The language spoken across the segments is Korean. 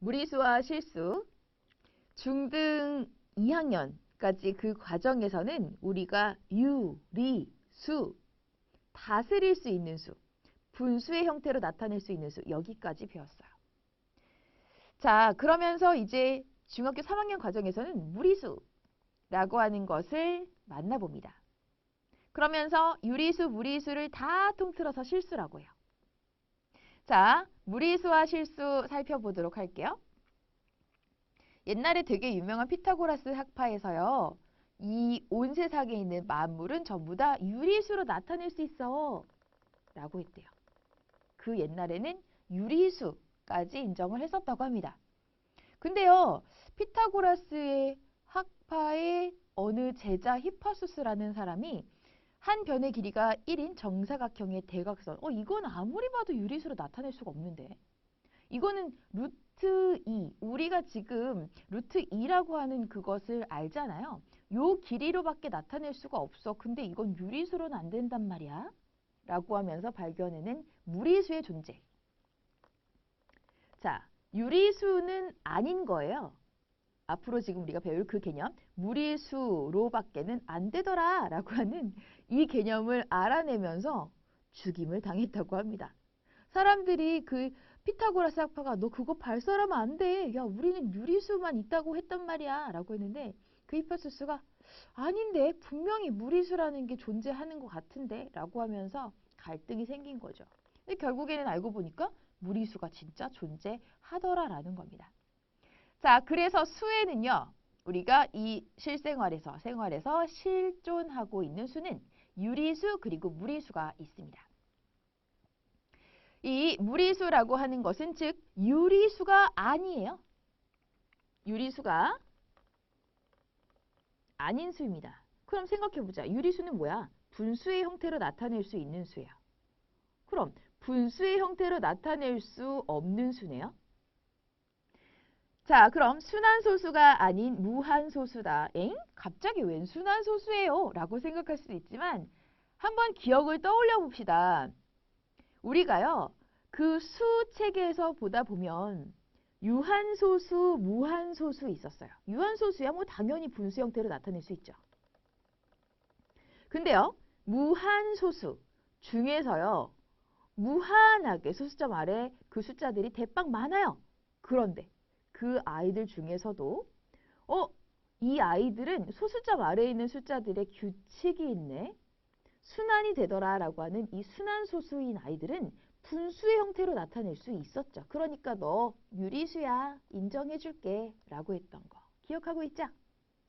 무리수와 실수, 중등 2학년까지 그 과정에서는 우리가 유, 리, 수, 다스릴 수 있는 수, 분수의 형태로 나타낼 수 있는 수, 여기까지 배웠어요. 자, 그러면서 이제 중학교 3학년 과정에서는 무리수라고 하는 것을 만나봅니다. 그러면서 유리수, 무리수를 다 통틀어서 실수라고 해요. 자, 무리수와 실수 살펴보도록 할게요. 옛날에 되게 유명한 피타고라스 학파에서요. 이 온 세상에 있는 만물은 전부 다 유리수로 나타낼 수 있어 라고 했대요. 그 옛날에는 유리수까지 인정을 했었다고 합니다. 근데요. 피타고라스의 학파의 어느 제자 히파수스라는 사람이 한 변의 길이가 1인 정사각형의 대각선. 이건 아무리 봐도 유리수로 나타낼 수가 없는데. 이거는 루트 2. 우리가 지금 루트 2라고 하는 그것을 알잖아요. 요 길이로밖에 나타낼 수가 없어. 근데 이건 유리수로는 안 된단 말이야. 라고 하면서 발견해낸 무리수의 존재. 자, 유리수는 아닌 거예요. 앞으로 지금 우리가 배울 그 개념, 무리수로밖에는 안 되더라 라고 하는 이 개념을 알아내면서 죽임을 당했다고 합니다. 사람들이 그 피타고라스 학파가 너 그거 발설하면 안 돼. 야, 우리는 유리수만 있다고 했단 말이야 라고 했는데 그 히파수스가 아닌데 분명히 무리수라는 게 존재하는 것 같은데 라고 하면서 갈등이 생긴 거죠. 근데 결국에는 알고 보니까 무리수가 진짜 존재하더라라는 겁니다. 자, 그래서 수에는요. 우리가 이 생활에서 실존하고 있는 수는 유리수 그리고 무리수가 있습니다. 이 무리수라고 하는 것은 즉 유리수가 아니에요. 유리수가 아닌 수입니다. 그럼 생각해보자. 유리수는 뭐야? 분수의 형태로 나타낼 수 있는 수예요. 그럼 분수의 형태로 나타낼 수 없는 수네요. 자, 그럼 순환소수가 아닌 무한소수다. 갑자기 웬 순환소수예요? 라고 생각할 수도 있지만 한번 기억을 떠올려 봅시다. 우리가요. 그 수 체계에서 보다 보면 유한소수, 무한소수 있었어요. 유한소수야 뭐 당연히 분수 형태로 나타낼 수 있죠. 근데요. 무한소수 중에서요. 무한하게 소수점 아래 그 숫자들이 대빵 많아요. 그런데 그 아이들 중에서도 이 아이들은 소수점 아래에 있는 숫자들의 규칙이 있네. 순환이 되더라라고 하는 이 순환소수인 아이들은 분수의 형태로 나타낼 수 있었죠. 그러니까 너 유리수야 인정해줄게 라고 했던 거 기억하고 있죠?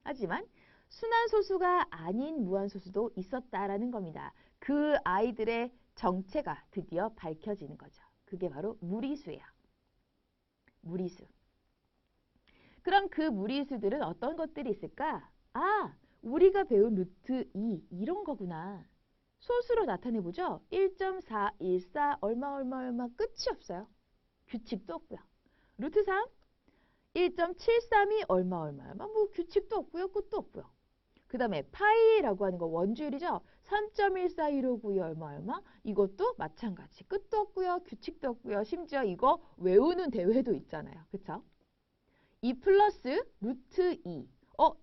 하지만 순환소수가 아닌 무한소수도 있었다라는 겁니다. 그 아이들의 정체가 드디어 밝혀지는 거죠. 그게 바로 무리수예요. 무리수. 그럼 그 무리수들은 어떤 것들이 있을까? 우리가 배운 루트 2 이런 거구나. 소수로 나타내보죠. 1.414 얼마 끝이 없어요. 규칙도 없고요. 루트 3 1.732 얼마 뭐 규칙도 없고요. 끝도 없고요. 그 다음에 파이라고 하는 거 원주율이죠. 3.141592 얼마 이것도 마찬가지. 끝도 없고요. 규칙도 없고요. 심지어 이거 외우는 대회도 있잖아요. 그쵸? 2 플러스 루트 2.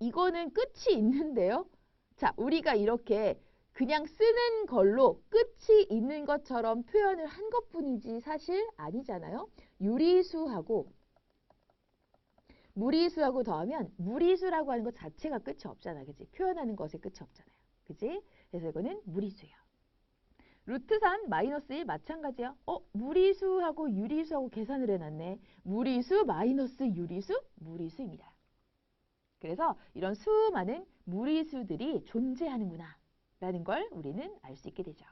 이거는 끝이 있는데요. 자, 우리가 이렇게 그냥 쓰는 걸로 끝이 있는 것처럼 표현을 한 것뿐이지 사실 아니잖아요. 유리수하고 무리수하고 더하면 무리수라고 하는 것 자체가 끝이 없잖아. 그치? 표현하는 것에 끝이 없잖아요. 그치? 그래서 이거는 무리수예요. 루트 3 마이너스 1 마찬가지야. 무리수하고 유리수하고 계산을 해놨네. 무리수 마이너스 유리수 무리수입니다. 그래서 이런 수많은 무리수들이 존재하는구나 라는 걸 우리는 알 수 있게 되죠.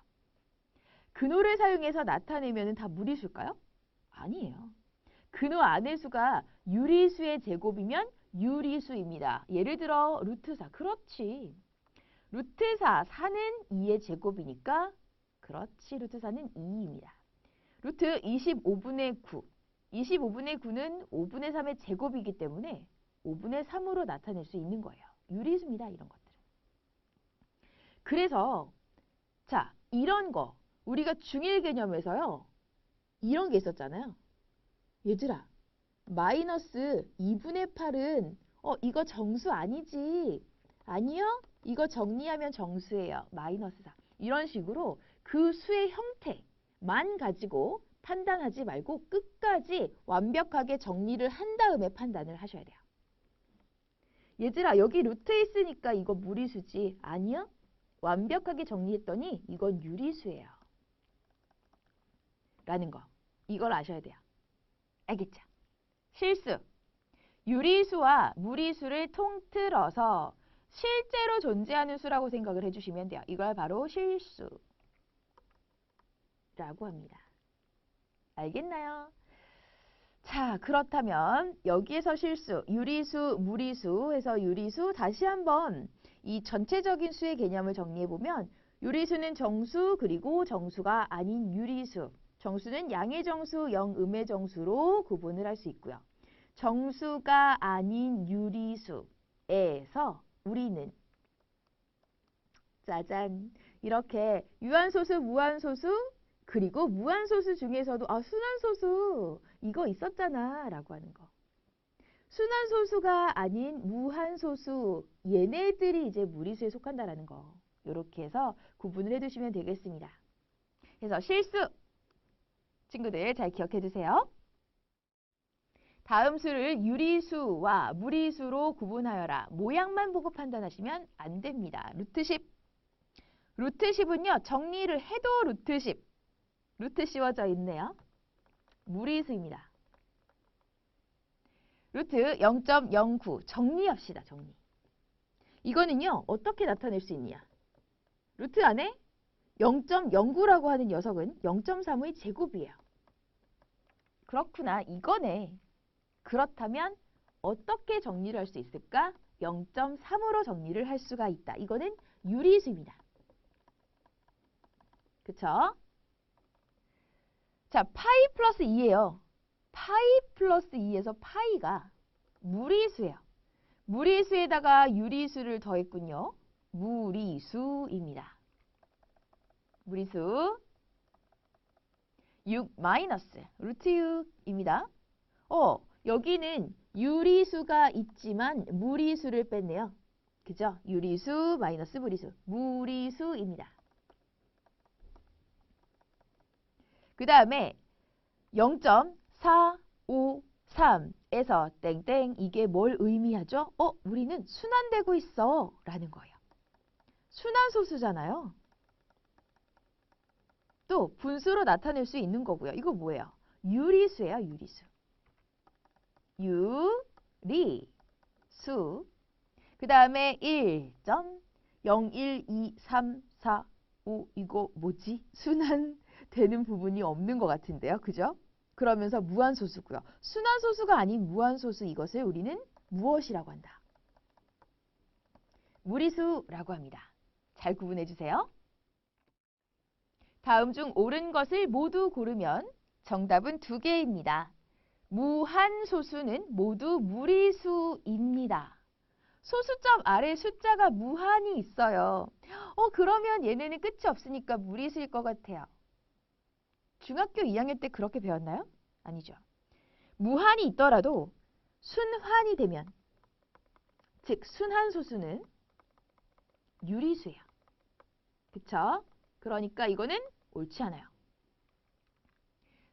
근호를 사용해서 나타내면 다 무리수일까요? 아니에요. 근호 안의 수가 유리수의 제곱이면 유리수입니다. 예를 들어 루트 4. 그렇지. 루트 4, 4는 2의 제곱이니까 그렇지. 루트 4는 2입니다. 루트 25분의 9. 25분의 9는 5분의 3의 제곱이기 때문에 5분의 3으로 나타낼 수 있는 거예요. 유리수입니다. 이런 것들은. 그래서 자, 이런 거 우리가 중1 개념에서요. 이런 게 있었잖아요. 얘들아, 마이너스 2분의 8은 이거 정수 아니지. 아니요. 이거 정리하면 정수예요. 마이너스 4. 이런 식으로 그 수의 형태만 가지고 판단하지 말고 끝까지 완벽하게 정리를 한 다음에 판단을 하셔야 돼요. 얘들아, 여기 루트 있으니까 이거 무리수지. 아니요. 완벽하게 정리했더니 이건 유리수예요. 라는 거. 이걸 아셔야 돼요. 알겠죠? 실수. 유리수와 무리수를 통틀어서 실제로 존재하는 수라고 생각을 해주시면 돼요. 이걸 바로 실수라고 합니다. 알겠나요? 자, 그렇다면 여기에서 실수, 유리수, 무리수 해서 유리수 다시 한번 이 전체적인 수의 개념을 정리해보면 유리수는 정수 그리고 정수가 아닌 유리수, 정수는 양의 정수, 영음의 정수로 구분을 할 수 있고요. 정수가 아닌 유리수에서 우리는 짜잔 이렇게 유한소수, 무한소수 그리고 무한소수 중에서도 순한소수 이거 있었잖아 라고 하는 거. 순한소수가 아닌 무한소수 얘네들이 이제 무리수에 속한다라는 거. 이렇게 해서 구분을 해두시면 되겠습니다. 그래서 실수 친구들 잘 기억해 두세요. 다음 수를 유리수와 무리수로 구분하여라. 모양만 보고 판단하시면 안 됩니다. 루트 10. 루트 10은요. 정리를 해도 루트 10. 루트 씌워져 있네요. 무리수입니다. 루트 0.09 정리합시다. 정리. 이거는요. 어떻게 나타낼 수 있냐. 루트 안에 0.09라고 하는 녀석은 0.3의 제곱이에요. 그렇구나. 이거네. 그렇다면 어떻게 정리를 할 수 있을까? 0.3으로 정리를 할 수가 있다. 이거는 유리수입니다. 그쵸? 자, 파이 플러스 2예요. 파이 플러스 2에서 파이가 무리수예요. 무리수에다가 유리수를 더했군요. 무리수입니다. 무리수 6 마이너스 루트 6입니다. 여기는 유리수가 있지만 무리수를 뺐네요. 그죠? 유리수 마이너스 무리수. 무리수입니다. 그 다음에 0.453에서 땡땡 이게 뭘 의미하죠? 우리는 순환되고 있어 라는 거예요. 순환소수잖아요. 또 분수로 나타낼 수 있는 거고요. 이거 뭐예요? 유리수예요. 유리수. 유리수. 그 다음에 1.01234 이거 뭐지? 순환되는 부분이 없는 것 같은데요. 그죠? 그러면서 무한소수고요. 순환소수가 아닌 무한소수 이것을 우리는 무엇이라고 한다? 무리수라고 합니다. 잘 구분해 주세요. 다음 중 옳은 것을 모두 고르면 정답은 2개입니다. 무한소수는 모두 무리수입니다. 소수점 아래 숫자가 무한히 있어요. 그러면 얘네는 끝이 없으니까 무리수일 것 같아요. 중학교 2학년 때 그렇게 배웠나요? 아니죠. 무한이 있더라도 순환이 되면, 즉 순한소수는 유리수예요. 그쵸? 그러니까 이거는 옳지 않아요.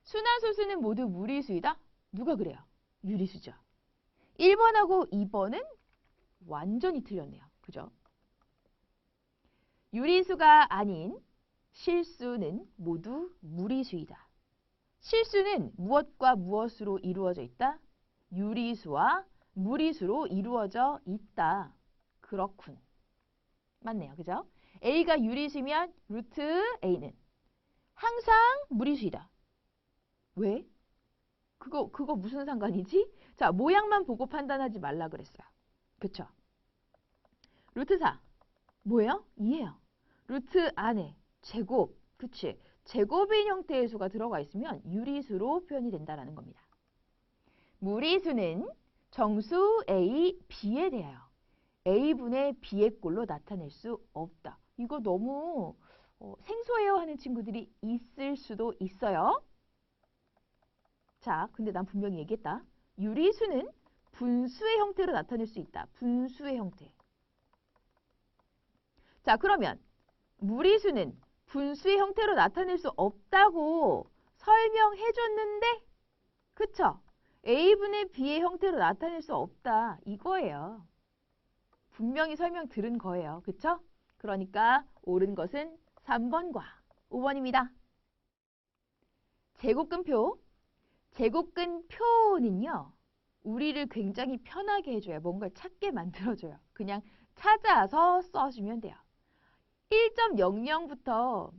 순한소수는 모두 무리수이다? 누가 그래요? 유리수죠. 1번하고 2번은 완전히 틀렸네요. 그죠? 유리수가 아닌 실수는 모두 무리수이다. 실수는 무엇과 무엇으로 이루어져 있다? 유리수와 무리수로 이루어져 있다. 그렇군. 맞네요. 그죠? A가 유리수면 루트 A는 항상 무리수이다. 왜? 그거 무슨 상관이지? 자, 모양만 보고 판단하지 말라 그랬어요. 그쵸? 루트 4. 뭐예요? 2예요. 루트 안에 제곱. 그치? 제곱인 형태의 수가 들어가 있으면 유리수로 표현이 된다는 겁니다. 무리수는 정수 A, B에 대하여 A분의 B의 꼴로 나타낼 수 없다. 이거 너무 생소해요 하는 친구들이 있을 수도 있어요. 자, 근데 난 분명히 얘기했다. 유리수는 분수의 형태로 나타낼 수 있다. 분수의 형태. 자, 그러면 무리수는 분수의 형태로 나타낼 수 없다고 설명해 줬는데, 그쵸? A분의 B의 형태로 나타낼 수 없다. 이거예요. 분명히 설명 들은 거예요. 그쵸? 그러니까 옳은 것은 3번과 5번입니다. 제곱근표. 제곱근표는요, 우리를 굉장히 편하게 해줘요. 뭔가를 찾게 만들어줘요. 그냥 찾아서 써주면 돼요. 1.00부터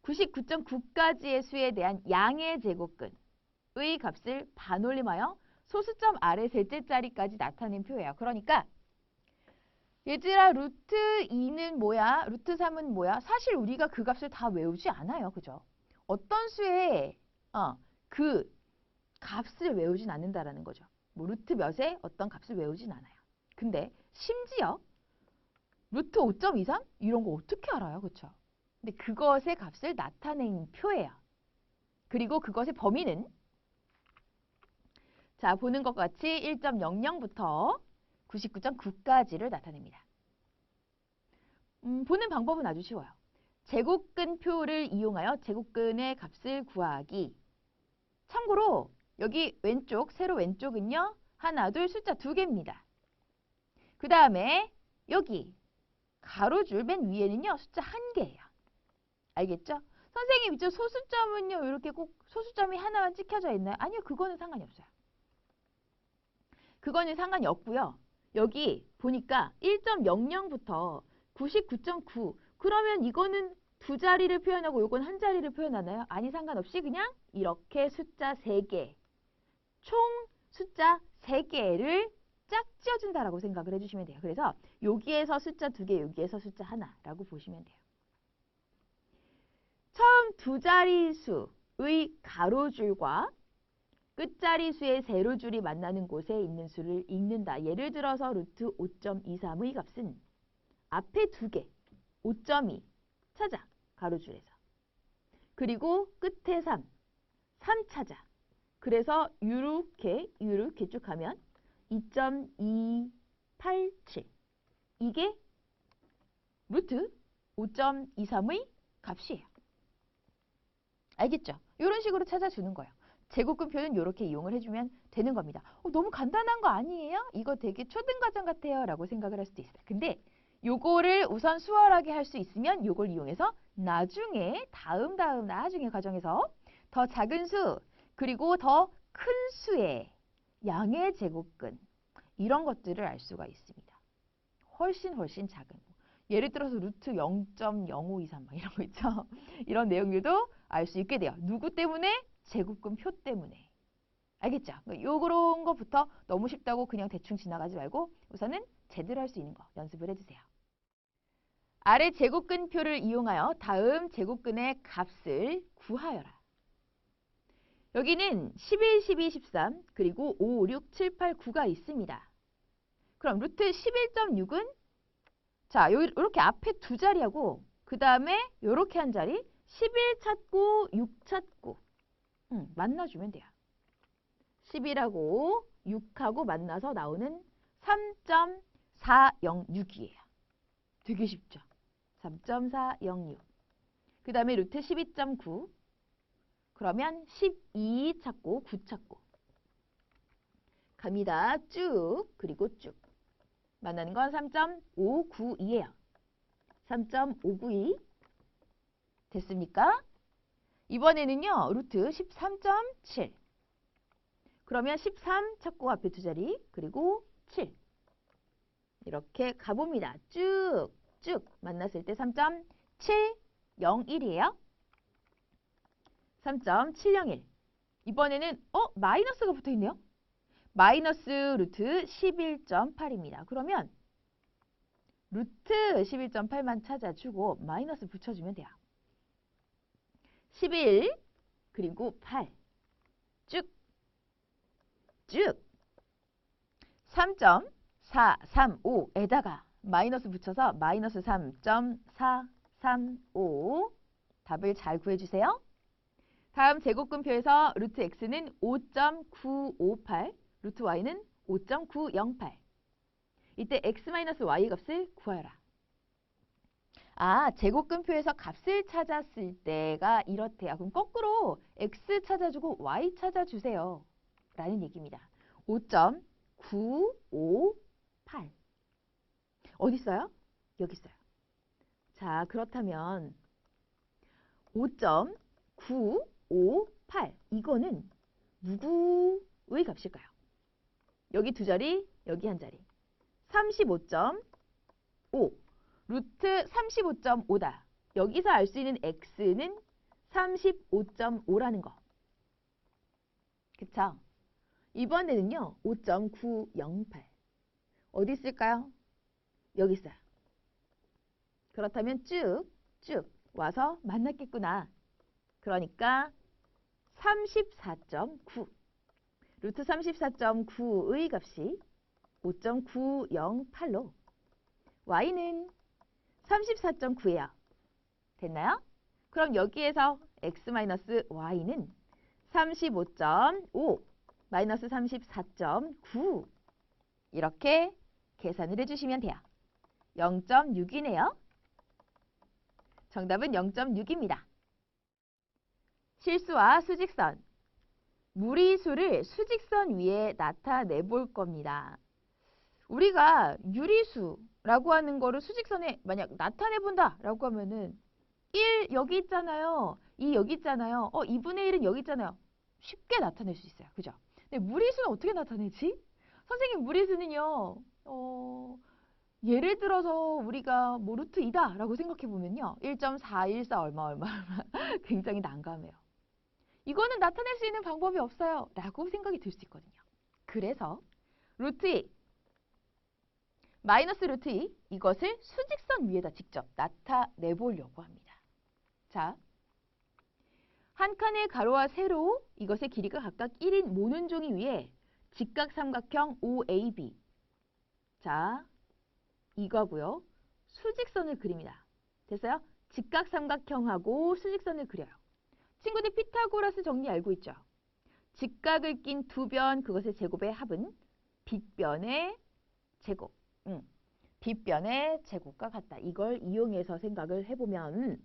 99.9까지의 수에 대한 양의 제곱근의 값을 반올림하여 소수점 아래 셋째 자리까지 나타낸 표예요. 그러니까 얘들아, 루트 2는 뭐야? 루트 3은 뭐야? 사실 우리가 그 값을 다 외우지 않아요. 그죠? 어떤 수에 그 값을 외우진 않는다라는 거죠. 뭐 루트 몇에 어떤 값을 외우진 않아요. 근데 심지어 루트 5.23? 이런 거 어떻게 알아요? 그쵸? 근데 그것의 값을 나타낸 표예요. 그리고 그것의 범위는 자, 보는 것 같이 1.00부터 99.9까지를 나타냅니다. 보는 방법은 아주 쉬워요. 제곱근표를 이용하여 제곱근의 값을 구하기. 참고로 여기 왼쪽, 세로 왼쪽은요. 하나, 둘, 숫자 2개입니다. 그 다음에 여기 가로줄 맨 위에는요. 숫자 1개예요. 알겠죠? 선생님, 저 소수점은요. 이렇게 꼭 소수점이 하나만 찍혀져 있나요? 아니요. 그거는 상관이 없어요. 그거는 상관이 없고요. 여기 보니까 1.00부터 99.9. 그러면 이거는 두 자리를 표현하고 이건 한 자리를 표현하나요? 아니, 상관없이 그냥 이렇게 숫자 3개. 총 숫자 3개를 짝 지어준다라고 생각을 해주시면 돼요. 그래서 여기에서 숫자 2개, 여기에서 숫자 하나라고 보시면 돼요. 처음 두 자리수의 가로줄과 끝자리수의 세로줄이 만나는 곳에 있는 수를 읽는다. 예를 들어서 루트 5.23의 값은 앞에 2개, 5.2 찾아, 가로줄에서. 그리고 끝에 3 찾아. 그래서 이렇게 쭉 가면 2.287. 이게 루트 5.23의 값이에요. 알겠죠? 이런 식으로 찾아주는 거예요. 제곱근표는 이렇게 이용을 해주면 되는 겁니다. 너무 간단한 거 아니에요? 이거 되게 초등과정 같아요. 라고 생각을 할 수도 있어요. 근데 요거를 우선 수월하게 할 수 있으면 요걸 이용해서 나중에 나중에 과정에서 더 작은 수 그리고 더 큰 수의 양의 제곱근 이런 것들을 알 수가 있습니다. 훨씬 작은 예를 들어서 루트 0.0523 이런 거 있죠. 이런 내용들도 알 수 있게 돼요. 누구 때문에? 제곱근표 때문에. 알겠죠? 요런 거부터 너무 쉽다고 그냥 대충 지나가지 말고 우선은 제대로 할 수 있는 거 연습을 해주세요. 아래 제곱근표를 이용하여 다음 제곱근의 값을 구하여라. 여기는 11, 12, 13 그리고 5, 6, 7, 8, 9가 있습니다. 그럼 루트 11.6은 자, 요렇게 앞에 두 자리하고 그 다음에 요렇게 한 자리 11 찾고 6 찾고 만나주면 돼요. 11하고 6하고 만나서 나오는 3.406이에요. 되게 쉽죠? 3.406. 그 다음에 루트 12.9. 그러면 12 찾고 9 찾고. 갑니다. 쭉 그리고 쭉. 만나는 건 3.592예요. 3.592. 됐습니까? 이번에는요. 루트 13.7. 그러면 13 찾고 앞에 두 자리 그리고 7. 이렇게 가봅니다. 쭉 만났을 때 3.701이에요. 3.701. 이번에는 마이너스가 붙어있네요. 마이너스 루트 11.8입니다. 그러면 루트 11.8만 찾아주고 마이너스 붙여주면 돼요. 11 그리고 8 쭉 3.435에다가 마이너스 붙여서 마이너스 3.435 답을 잘 구해주세요. 다음 제곱근표에서 루트 x는 5.958, 루트 y는 5.908. 이때 x-y 값을 구하여라. 아, 제곱근표에서 값을 찾았을 때가 이렇대요. 그럼 거꾸로 x 찾아주고 y 찾아주세요. 라는 얘기입니다. 5.958. 어디 있어요? 여기 있어요. 자, 그렇다면 5.958. 이거는 누구의 값일까요? 여기 두 자리, 여기 한 자리. 35.5. 루트 35.5다. 여기서 알 수 있는 x는 35.5라는 거. 그쵸? 이번에는요. 5.908. 어디 있을까요? 여기 있어요. 그렇다면 쭉 와서 만났겠구나. 그러니까 34.9. 루트 34.9의 값이 5.908로 y는 34.9예요. 됐나요? 그럼 여기에서 x-y는 35.5 마이너스 34.9 이렇게 계산을 해주시면 돼요. 0.6이네요. 정답은 0.6입니다. 실수와 수직선. 무리수를 수직선 위에 나타내 볼 겁니다. 우리가 유리수라고 하는 거를 수직선에 만약 나타내 본다라고 하면은 1 여기 있잖아요. 2 여기 있잖아요. 2분의 1은 여기 있잖아요. 쉽게 나타낼 수 있어요. 그죠? 근데 무리수는 어떻게 나타내지? 선생님 무리수는요. 예를 들어서 우리가 뭐 루트 2다 라고 생각해 보면요. 1.414 얼마 굉장히 난감해요. 이거는 나타낼 수 있는 방법이 없어요. 라고 생각이 들 수 있거든요. 그래서 루트 2, 마이너스 루트 2 이것을 수직선 위에다 직접 나타내 보려고 합니다. 자, 한 칸의 가로와 세로 이것의 길이가 각각 1인 모는 종이 위에 직각삼각형 OAB. 자, 이거고요. 수직선을 그립니다. 됐어요? 직각삼각형하고 수직선을 그려요. 친구들 피타고라스 정리 알고 있죠? 직각을 낀 두 변 그것의 제곱의 합은 빗변의 제곱. 빗변의 제곱과 같다. 이걸 이용해서 생각을 해보면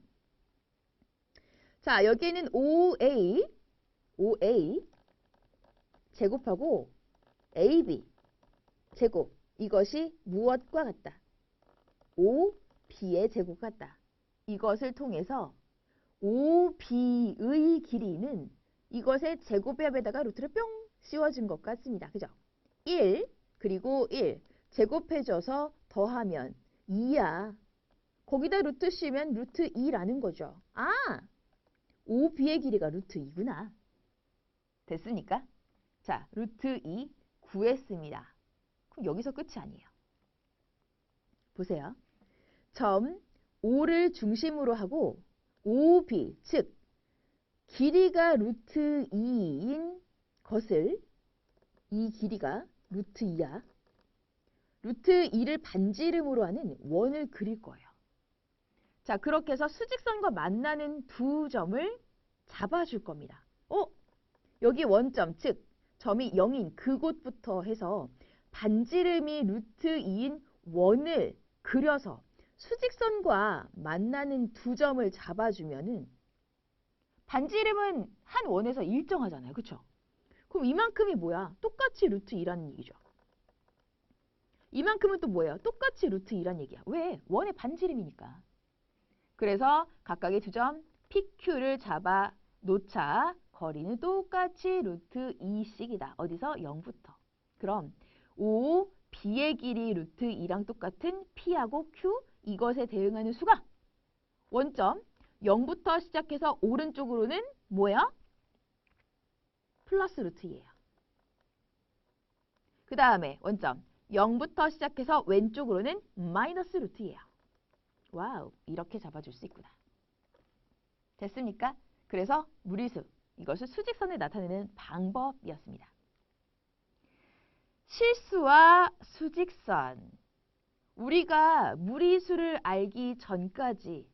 자, 여기에는 OA 제곱하고 AB 제곱 이것이 무엇과 같다? OB의 제곱 같다. 이것을 통해서 OB의 길이는 이것의 제곱합에다가 루트를 뿅 씌워준 것 같습니다. 그죠? 1 그리고 1 제곱해줘서 더하면 2야. 거기다 루트 씌우면 루트 2라는 거죠. 아! OB의 길이가 루트 2구나. 됐습니까? 자, 루트 2 구했습니다. 그럼 여기서 끝이 아니에요. 보세요. 점 O를 중심으로 하고 OB, 즉 길이가 루트 2인 것을 이 길이가 루트 2야. 루트 2를 반지름으로 하는 원을 그릴 거예요. 자, 그렇게 해서 수직선과 만나는 두 점을 잡아줄 겁니다. 여기 원점, 즉 점이 0인 그곳부터 해서 반지름이 루트 2인 원을 그려서 수직선과 만나는 두 점을 잡아주면은 반지름은 한 원에서 일정하잖아요. 그렇죠? 그럼 이만큼이 뭐야? 똑같이 루트 2라는 얘기죠. 이만큼은 또 뭐예요? 똑같이 루트 2라는 얘기야. 왜? 원의 반지름이니까. 그래서 각각의 두 점 PQ를 잡아 놓자 거리는 똑같이 루트 2씩이다. 어디서? 0부터. 그럼 O, B의 길이 루트 2랑 똑같은 P하고 Q 이것에 대응하는 수가 원점 0부터 시작해서 오른쪽으로는 뭐야? 플러스 루트 2예요. 그 다음에 원점 0부터 시작해서 왼쪽으로는 마이너스 루트 2예요. 와우, 이렇게 잡아줄 수 있구나. 됐습니까? 그래서 무리수, 이것을 수직선에 나타내는 방법이었습니다. 실수와 수직선. 우리가 무리수를 알기 전까지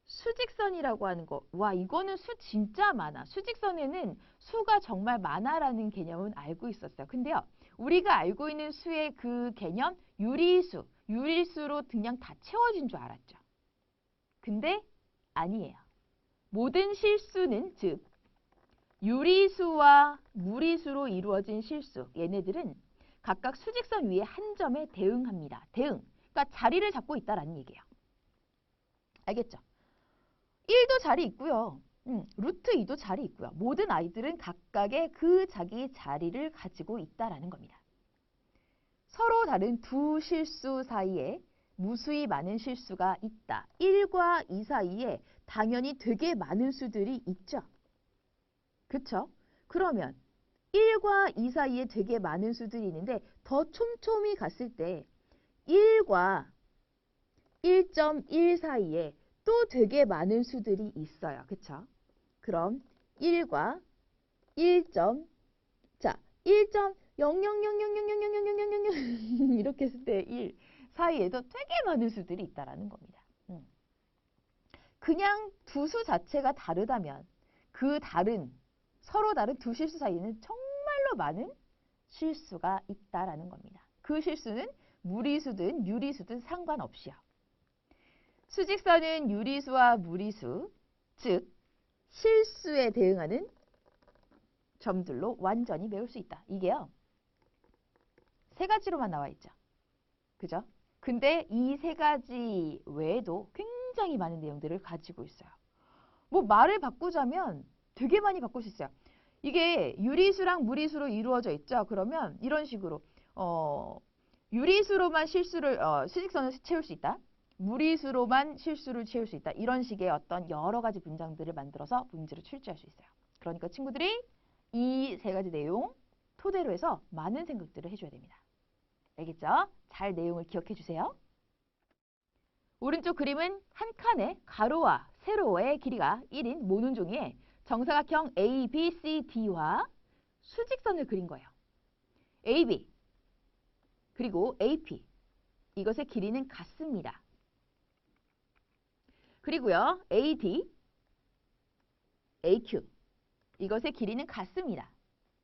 수직선이라고 하는 거, 와, 이거는 수 진짜 많아. 수직선에는 수가 정말 많아라는 개념은 알고 있었어요. 근데요, 우리가 알고 있는 수의 그 개념 유리수, 유리수로 그냥 다 채워진 줄 알았죠. 근데 아니에요. 모든 실수는 즉 유리수와 무리수로 이루어진 실수, 얘네들은 각각 수직선 위에 한 점에 대응합니다. 대응. 그러니까 자리를 잡고 있다라는 얘기예요. 알겠죠? 1도 자리 있고요. 루트 2도 자리 있고요. 모든 아이들은 각각의 그 자기 자리를 가지고 있다라는 겁니다. 서로 다른 두 실수 사이에 무수히 많은 실수가 있다. 1과 2 사이에 당연히 되게 많은 수들이 있죠. 그쵸? 그러면 1과 2 사이에 되게 많은 수들이 있는데 더 촘촘히 갔을 때 1과 1.1 사이에 또 되게 많은 수들이 있어요. 그쵸? 그럼 1과 1. 자, 1.00000000000 이렇게 했을 때 1 사이에도 되게 많은 수들이 있다라는 겁니다. 그냥 두 수 자체가 다르다면 그 서로 다른 두 실수 사이에는 정말로 많은 실수가 있다라는 겁니다. 그 실수는 무리수든 유리수든 상관없이요. 수직선은 유리수와 무리수, 즉 실수에 대응하는 점들로 완전히 메울 수 있다. 이게요. 세 가지로만 나와 있죠. 그죠? 근데 이 세 가지 외에도 굉장히 많은 내용들을 가지고 있어요. 뭐 말을 바꾸자면 되게 많이 바꿀 수 있어요. 이게 유리수랑 무리수로 이루어져 있죠. 그러면 이런 식으로 유리수로만 수직선을 채울 수 있다. 무리수로만 실수를 채울 수 있다. 이런 식의 어떤 여러 가지 문장들을 만들어서 문제로 출제할 수 있어요. 그러니까 친구들이 이 세 가지 내용 토대로 해서 많은 생각들을 해줘야 됩니다. 알겠죠? 잘 내용을 기억해 주세요. 오른쪽 그림은 한 칸의 가로와 세로의 길이가 1인 모눈 종이에 정사각형 A, B, C, D와 수직선을 그린 거예요. AB 그리고 AP 이것의 길이는 같습니다. 그리고요 AD, AQ 이것의 길이는 같습니다.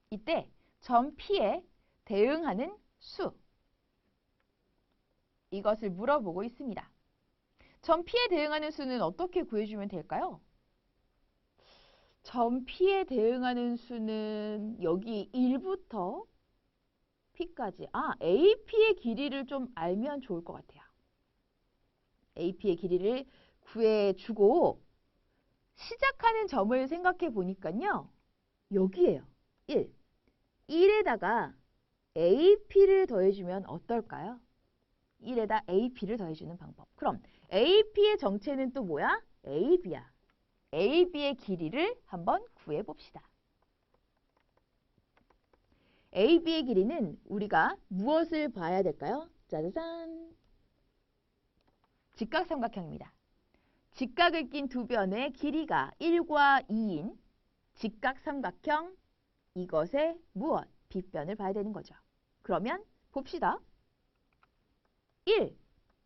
이때 점 P에 대응하는 수 이것을 물어보고 있습니다. 점 P에 대응하는 수는 어떻게 구해주면 될까요? 점 P에 대응하는 수는 여기 1부터 P까지. AP의 길이를 좀 알면 좋을 것 같아요. AP의 길이를 구해주고 시작하는 점을 생각해 보니까요. 여기에요. 1. 1에다가 AP를 더해주면 어떨까요? 1에다 AP를 더해주는 방법. 그럼 AP의 정체는 또 뭐야? AB야. AB의 길이를 한번 구해봅시다. AB의 길이는 우리가 무엇을 봐야 될까요? 짜자잔! 직각삼각형입니다. 직각을 낀 두 변의 길이가 1과 2인 직각삼각형 이것의 무엇? 빗변을 봐야 되는 거죠. 그러면 봅시다. 1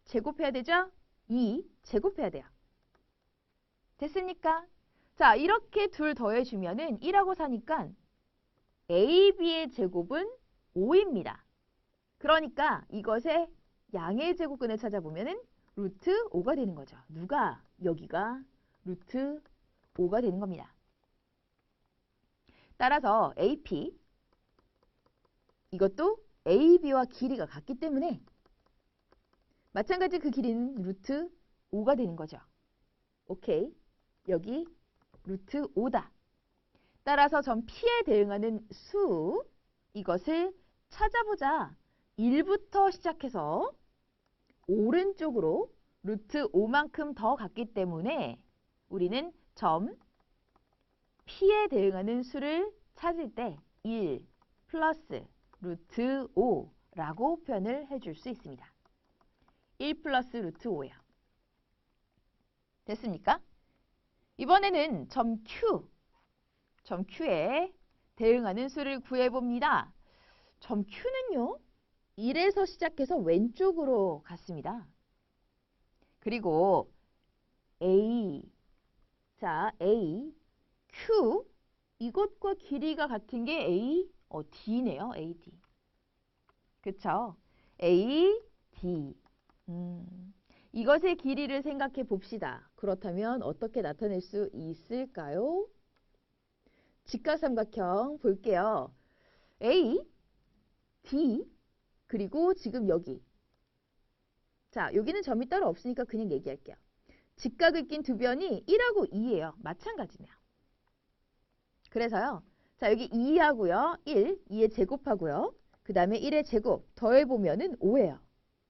제곱해야 되죠? 2 제곱해야 돼요. 됐습니까? 자, 이렇게 둘 더해주면은 1하고 사니까 AB의 제곱은 5입니다. 그러니까 이것의 양의 제곱근을 찾아보면은 루트 5가 되는 거죠. 누가? 여기가 루트 5가 되는 겁니다. 따라서 AP 이것도 AB와 길이가 같기 때문에 마찬가지 그 길이는 루트 5가 되는 거죠. 오케이. 여기 루트 5다. 따라서 점 P에 대응하는 수 이것을 찾아보자. 1부터 시작해서 오른쪽으로 루트 5만큼 더 갔기 때문에 우리는 점 P에 대응하는 수를 찾을 때 1 플러스 루트 5라고 표현을 해줄 수 있습니다. 1 플러스 루트 5요. 됐습니까? 이번에는 점 Q에 대응하는 수를 구해봅니다. 점 Q는요. 1에서 시작해서 왼쪽으로 갔습니다. 그리고 A, 자 A, Q 이것과 길이가 같은 게 D네요. AD. 그쵸? A, D. 이것의 길이를 생각해 봅시다. 그렇다면 어떻게 나타낼 수 있을까요? 직각삼각형 볼게요. A, D, 그리고 지금 여기. 자, 여기는 점이 따로 없으니까 그냥 얘기할게요. 직각을 낀 두 변이 1하고 2예요. 마찬가지네요. 그래서요. 자, 여기 2하고요. 1, 2의 제곱하고요. 그 다음에 1의 제곱 더해보면은 5예요.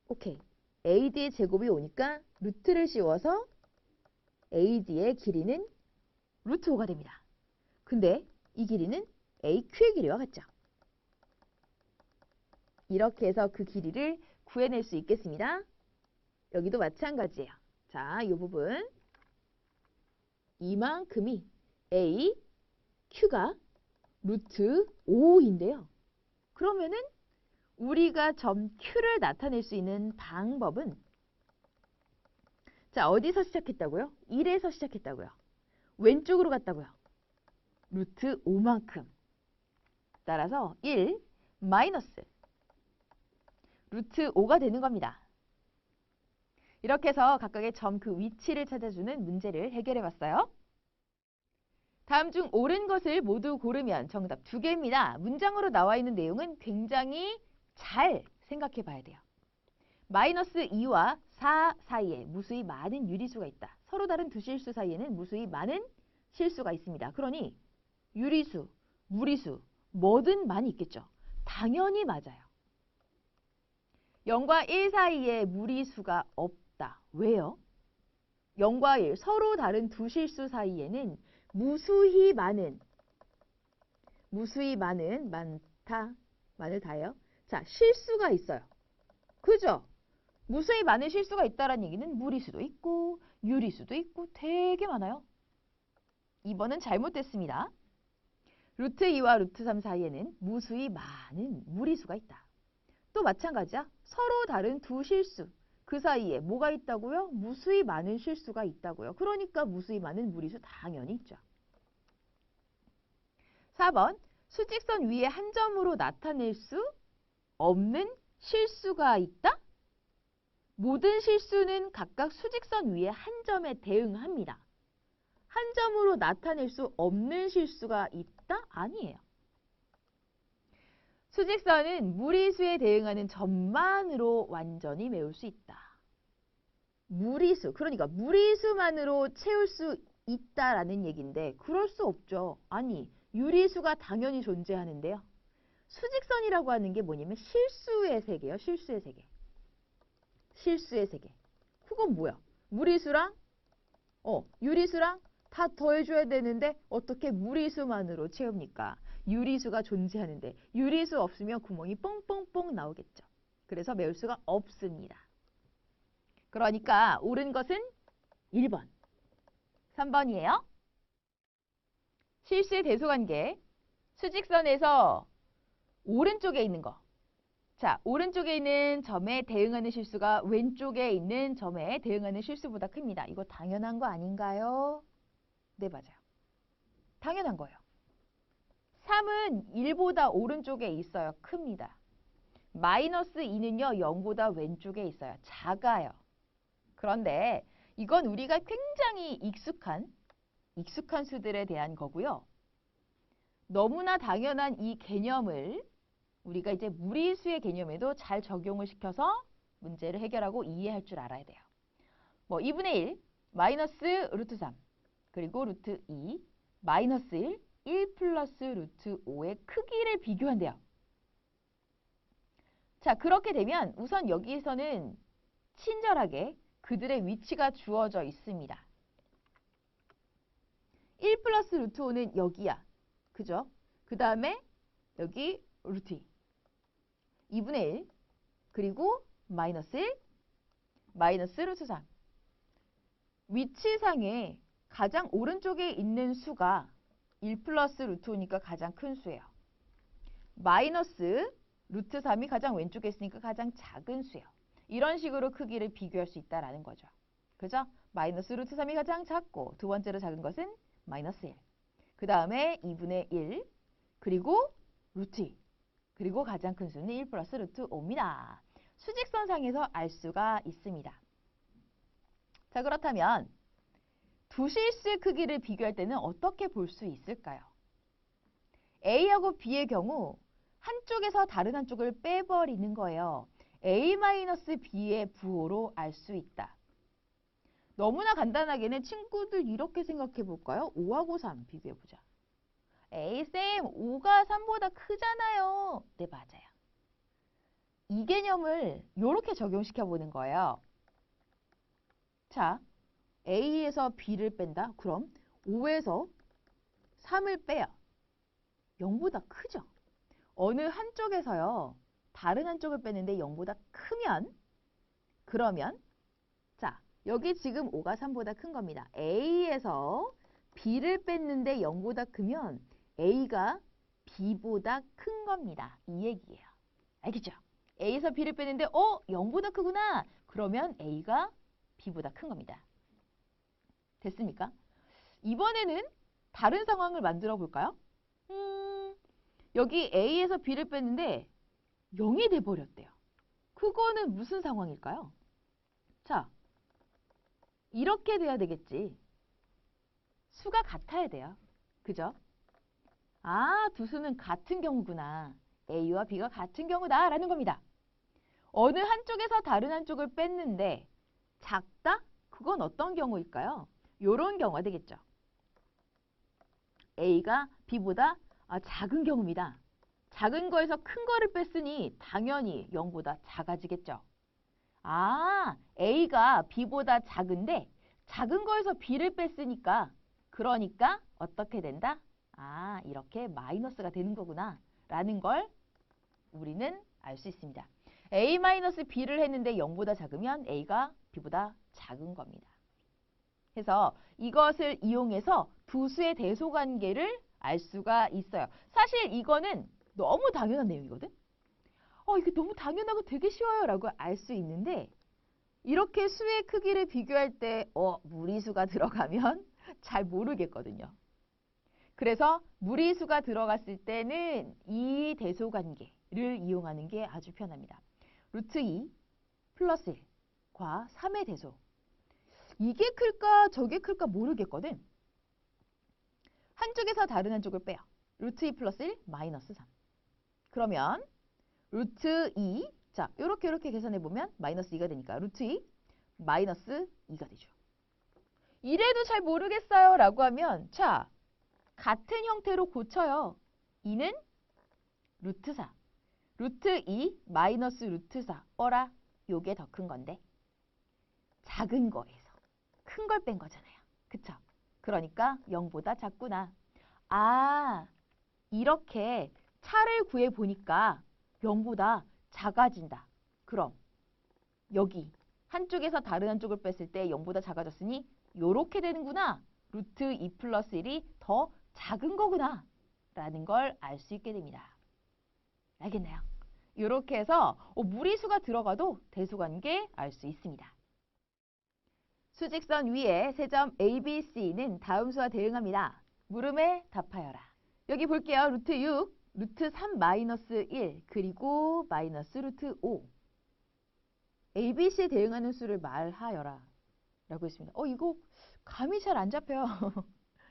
오케이. AD의 제곱이 오니까 루트를 씌워서 AD의 길이는 루트 5가 됩니다. 근데 이 길이는 AQ의 길이와 같죠. 이렇게 해서 그 길이를 구해낼 수 있겠습니다. 여기도 마찬가지예요. 자, 이 부분 이만큼이 AQ가 루트 5인데요. 그러면은 우리가 점 Q를 나타낼 수 있는 방법은 자, 어디서 시작했다고요? 1에서 시작했다고요. 왼쪽으로 갔다고요. 루트 5만큼. 따라서 1 마이너스 루트 5가 되는 겁니다. 이렇게 해서 각각의 점 그 위치를 찾아주는 문제를 해결해 봤어요. 다음 중 옳은 것을 모두 고르면 정답 2개입니다. 문장으로 나와 있는 내용은 굉장히 잘 생각해 봐야 돼요. 마이너스 2와 4 사이에 무수히 많은 유리수가 있다. 서로 다른 두 실수 사이에는 무수히 많은 실수가 있습니다. 그러니 유리수, 무리수 뭐든 많이 있겠죠. 당연히 맞아요. 0과 1 사이에 무리수가 없다. 왜요? 0과 1 서로 다른 두 실수 사이에는 무수히 많은 많다, 많을 다예요. 자, 실수가 있어요. 그죠? 무수히 많은 실수가 있다는 얘기는 무리수도 있고 유리수도 있고 되게 많아요. 2번은 잘못됐습니다. 루트 2와 루트 3 사이에는 무수히 많은 무리수가 있다. 또 마찬가지야. 서로 다른 두 실수. 그 사이에 뭐가 있다고요? 무수히 많은 실수가 있다고요. 그러니까 무수히 많은 무리수 당연히 있죠. 4번. 수직선 위에 한 점으로 나타낼 수 없는 실수가 있다? 모든 실수는 각각 수직선 위에 한 점에 대응합니다. 한 점으로 나타낼 수 없는 실수가 있다? 아니에요. 수직선은 무리수에 대응하는 점만으로 완전히 메울 수 있다. 무리수, 그러니까 무리수만으로 채울 수 있다라는 얘기인데 그럴 수 없죠. 아니, 유리수가 당연히 존재하는데요. 수직선이라고 하는 게 뭐냐면 실수의 세계예요. 실수의 세계. 실수의 세계. 그건 뭐야? 무리수랑 유리수랑 다 더해줘야 되는데 어떻게 무리수만으로 채웁니까? 유리수가 존재하는데 유리수 없으면 구멍이 뻥뻥뻥 나오겠죠. 그래서 메울 수가 없습니다. 그러니까 옳은 것은 1번. 3번이에요. 실수의 대소관계. 수직선에서 오른쪽에 있는 거. 자, 오른쪽에 있는 점에 대응하는 실수가 왼쪽에 있는 점에 대응하는 실수보다 큽니다. 이거 당연한 거 아닌가요? 네, 맞아요. 당연한 거예요. 3은 1보다 오른쪽에 있어요. 큽니다. 마이너스 2는요. 0보다 왼쪽에 있어요. 작아요. 그런데 이건 우리가 굉장히 익숙한 수들에 대한 거고요. 너무나 당연한 이 개념을 우리가 이제 무리수의 개념에도 잘 적용을 시켜서 문제를 해결하고 이해할 줄 알아야 돼요. 뭐 2분의 1, 마이너스 루트 3, 그리고 루트 2, 마이너스 1, 1 플러스 루트 5의 크기를 비교한대요. 자, 그렇게 되면 우선 여기에서는 친절하게 그들의 위치가 주어져 있습니다. 1 플러스 루트 5는 여기야. 그죠? 그 다음에 여기 루트 2. 2분의 1, 그리고 마이너스 1, 마이너스 루트 3. 위치상에 가장 오른쪽에 있는 수가 1 플러스 루트 5니까 가장 큰 수예요. 마이너스 루트 3이 가장 왼쪽에 있으니까 가장 작은 수예요. 이런 식으로 크기를 비교할 수 있다라는 거죠. 그죠? 마이너스 루트 3이 가장 작고 두 번째로 작은 것은 마이너스 1. 그 다음에 2분의 1, 그리고 루트 2. 그리고 가장 큰 수는 1 플러스 루트 5입니다. 수직선상에서 알 수가 있습니다. 자, 그렇다면 두 실수의 크기를 비교할 때는 어떻게 볼 수 있을까요? A하고 B의 경우 한쪽에서 다른 한쪽을 빼버리는 거예요. A-B의 부호로 알 수 있다. 너무나 간단하게는 친구들 이렇게 생각해 볼까요? 5하고 3 비교해 보자. 에이 쌤, 5가 3보다 크잖아요. 네, 맞아요. 이 개념을 이렇게 적용시켜 보는 거예요. 자, A에서 B를 뺀다. 그럼 5에서 3을 빼요. 0보다 크죠? 어느 한쪽에서요. 다른 한쪽을 빼는데 0보다 크면 그러면 자, 여기 지금 5가 3보다 큰 겁니다. A에서 B를 뺐는데 0보다 크면 A가 B보다 큰 겁니다. 이 얘기예요. 알겠죠? A에서 B를 뺐는데 0보다 크구나. 그러면 A가 B보다 큰 겁니다. 됐습니까? 이번에는 다른 상황을 만들어 볼까요? 여기 A에서 B를 뺐는데 0이 돼버렸대요. 그거는 무슨 상황일까요? 자, 이렇게 돼야 되겠지. 수가 같아야 돼요. 그죠? 아, 두 수는 같은 경우구나. A와 B가 같은 경우다 라는 겁니다. 어느 한쪽에서 다른 한쪽을 뺐는데 작다? 그건 어떤 경우일까요? 요런 경우가 되겠죠. A가 B보다 작은 경우입니다. 작은 거에서 큰 거를 뺐으니 당연히 0보다 작아지겠죠. 아, A가 B보다 작은데 작은 거에서 B를 뺐으니까 그러니까 어떻게 된다? 아, 이렇게 마이너스가 되는 거구나 라는 걸 우리는 알 수 있습니다. A-B를 했는데 0보다 작으면 A가 B보다 작은 겁니다. 그래서 이것을 이용해서 두 수의 대소관계를 알 수가 있어요. 사실 이거는 너무 당연한 내용이거든. 이게 너무 당연하고 되게 쉬워요 라고 알 수 있는데 이렇게 수의 크기를 비교할 때 무리수가 들어가면 잘 모르겠거든요. 그래서 무리수가 들어갔을 때는 이 대소관계를 이용하는 게 아주 편합니다. 루트 2 플러스 1과 3의 대소. 이게 클까 저게 클까 모르겠거든. 한쪽에서 다른 한쪽을 빼요. 루트 2 플러스 1 마이너스 3. 그러면 루트 2, 자 이렇게 계산해보면 마이너스 2가 되니까 루트 2 마이너스 2가 되죠. 이래도 잘 모르겠어요 라고 하면 자 같은 형태로 고쳐요. 2는 루트 4. 루트 2 마이너스 루트 4. 어라? 요게 더 큰 건데. 작은 거에서 큰 걸 뺀 거잖아요. 그쵸? 그러니까 0보다 작구나. 아, 이렇게 차를 구해보니까 0보다 작아진다. 그럼 여기 한쪽에서 다른 한쪽을 뺐을 때 0보다 작아졌으니 요렇게 되는구나. 루트 2 플러스 1이 더 작은 거구나. 라는 걸 알 수 있게 됩니다. 알겠나요? 이렇게 해서 무리수가 들어가도 대소관계 알 수 있습니다. 수직선 위에 세 점 A, B, C는 다음 수와 대응합니다. 물음에 답하여라. 여기 볼게요. 루트 6, 루트 3 마이너스 1, 그리고 마이너스 루트 5. A, B, C에 대응하는 수를 말하여라. 라고 했습니다. 이거 감이 잘 안 잡혀요.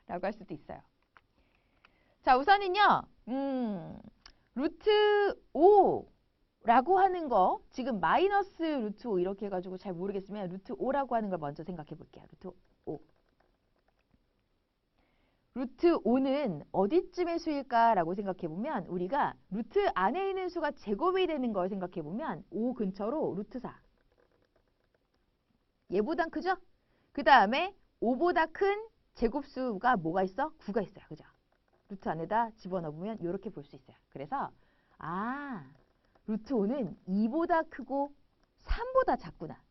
라고 할 수도 있어요. 자, 우선은요. 루트 5라고 하는 거 지금 마이너스 루트 5 이렇게 해가지고 잘 모르겠으면 루트 5라고 하는 걸 먼저 생각해 볼게요. 루트 5. 루트 5는 어디쯤의 수일까라고 생각해 보면 우리가 루트 안에 있는 수가 제곱이 되는 걸 생각해 보면 5 근처로 루트 4. 얘보단 크죠? 그 다음에 5보다 큰 제곱수가 뭐가 있어? 9가 있어요. 그죠? 루트 안에다 집어넣으면 이렇게 볼 수 있어요. 그래서 루트 5는 2보다 크고 3보다 작구나.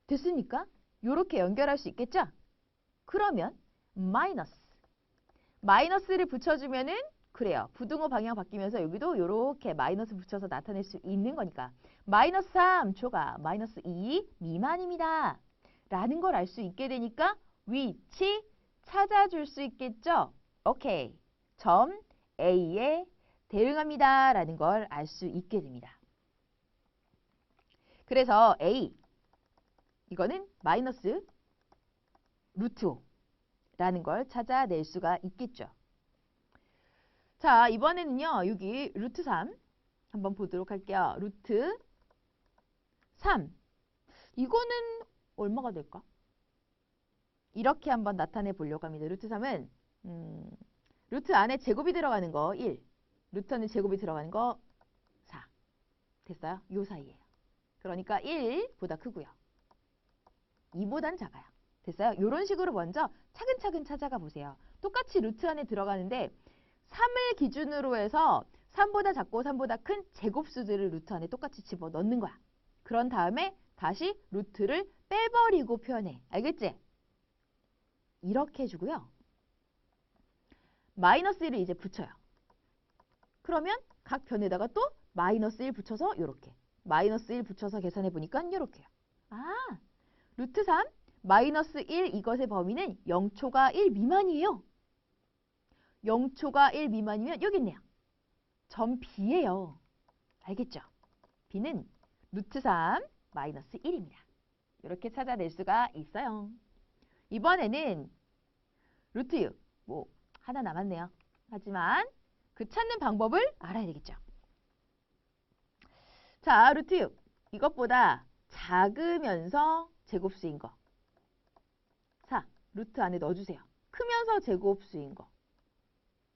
됐습니까? 이렇게 연결할 수 있겠죠? 그러면 마이너스를 붙여주면은 그래요. 부등호 방향 바뀌면서 여기도 이렇게 마이너스 붙여서 나타낼 수 있는 거니까 마이너스 3 초과 마이너스 2 미만입니다. 라는 걸 알 수 있게 되니까 위치 찾아줄 수 있겠죠? 오케이. 점 A의 대응합니다 라는 걸 알 수 있게 됩니다. 그래서 A 이거는 마이너스 루트 5라는 걸 찾아낼 수가 있겠죠. 자, 이번에는요. 여기 루트 3 한번 보도록 할게요. 루트 3 이거는 얼마가 될까? 이렇게 한번 나타내 보려고 합니다. 루트 3은 루트 안에 제곱이 들어가는 거 1, 루트 안에 제곱이 들어가는 거 4. 됐어요? 요 사이에요. 그러니까 1보다 크고요. 2보단 작아요. 됐어요? 이런 식으로 먼저 차근차근 찾아가 보세요. 똑같이 루트 안에 들어가는데 3을 기준으로 해서 3보다 작고 3보다 큰 제곱수들을 루트 안에 똑같이 집어넣는 거야. 그런 다음에 다시 루트를 빼버리고 표현해. 알겠지? 이렇게 해주고요. 마이너스 1을 이제 붙여요. 그러면 각 변에다가 또 마이너스 1 붙여서 이렇게. 마이너스 1 붙여서 계산해 보니까 이렇게요. 아, 루트 3 마이너스 1 이것의 범위는 0초가 1 미만이에요. 0초가 1 미만이면 여기 있네요. 점 B예요. 알겠죠? B는 루트 3 마이너스 1입니다. 이렇게 찾아낼 수가 있어요. 이번에는 루트 6. 뭐 하나 남았네요. 하지만 그 찾는 방법을 알아야 되겠죠. 자, 루트 6. 이것보다 작으면서 제곱수인 거. 4. 루트 안에 넣어주세요. 크면서 제곱수인 거.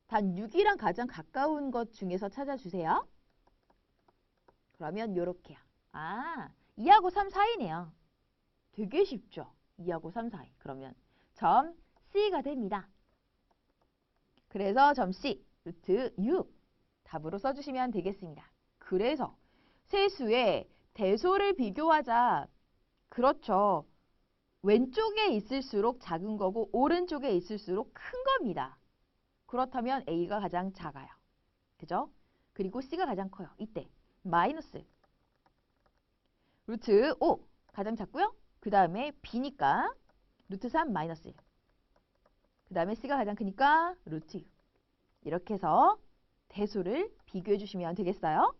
단 6이랑 가장 가까운 것 중에서 찾아주세요. 그러면 요렇게요. 아, 2하고 3 사이네요. 되게 쉽죠? 2하고 3 사이. 그러면 점 C가 됩니다. 그래서 점 C, 루트 6 답으로 써주시면 되겠습니다. 그래서 세수의 대소를 비교하자. 그렇죠. 왼쪽에 있을수록 작은 거고 오른쪽에 있을수록 큰 겁니다. 그렇다면 A가 가장 작아요. 그죠? 그리고 C가 가장 커요. 이때 마이너스 루트 5 가장 작고요. 그 다음에 B니까 루트 3 마이너스 1. 그 다음에 C가 가장 크니까 루트 6. 이렇게 해서 대소를 비교해 주시면 되겠어요.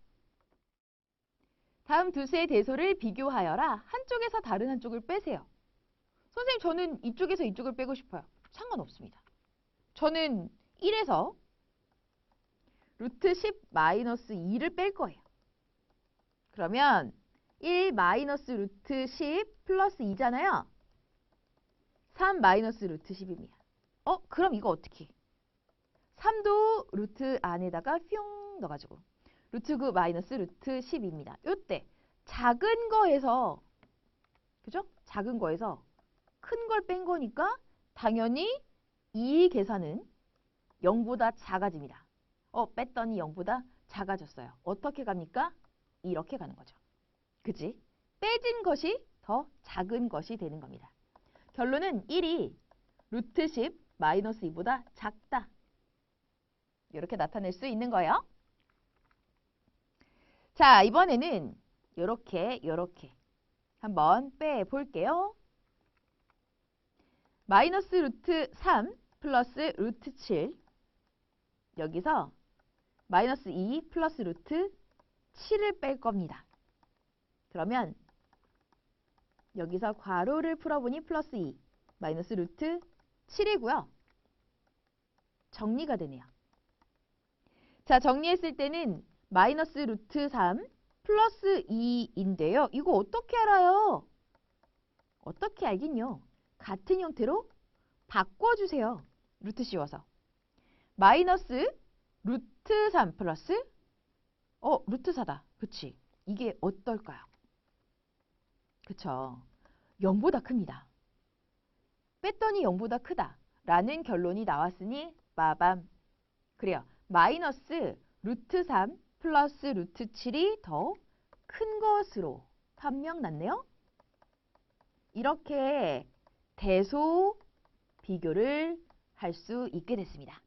다음 두 수의 대소를 비교하여라. 한쪽에서 다른 한쪽을 빼세요. 선생님 저는 이쪽에서 이쪽을 빼고 싶어요. 상관없습니다. 저는 1에서 루트 10 마이너스 2를 뺄 거예요. 그러면 1 마이너스 루트 10 플러스 2잖아요. 3 마이너스 루트 10입니다. 그럼 이거 어떻게? 3도 루트 안에다가 뿅 넣어가지고 루트 9 마이너스 루트 10입니다. 요때 작은 거에서 그죠? 작은 거에서 큰 걸 뺀 거니까 당연히 이 계산은 0보다 작아집니다. 뺐더니 0보다 작아졌어요. 어떻게 갑니까? 이렇게 가는 거죠. 그치? 빼진 것이 더 작은 것이 되는 겁니다. 결론은 1이 루트 10 마이너스 2보다 작다. 이렇게 나타낼 수 있는 거예요. 자, 이번에는 요렇게 한번 빼볼게요. 마이너스 루트 3 플러스 루트 7 여기서 마이너스 2 플러스 루트 7을 뺄 겁니다. 그러면 여기서 괄호를 풀어보니 플러스 2 마이너스 루트 7이고요. 정리가 되네요. 자, 정리했을 때는 마이너스 루트 3 플러스 2인데요. 이거 어떻게 알아요? 어떻게 알긴요. 같은 형태로 바꿔주세요. 루트 씌워서. 마이너스 루트 3 플러스 루트 4다. 그치? 이게 어떨까요? 그쵸? 0보다 큽니다. 뺐더니 0보다 크다. 라는 결론이 나왔으니 빠밤. 그래요. 마이너스 루트 3 플러스 루트 7이 더 큰 것으로 판명 났네요. 이렇게 대소 비교를 할 수 있게 됐습니다.